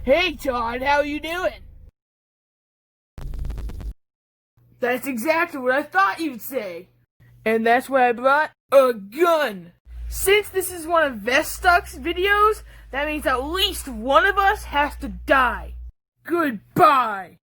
Hey Todd, how you doing? That's exactly what I thought you'd say. And that's why I brought a gun. Since this is one of Vestuck's videos, that means at least one of us has to die. Goodbye.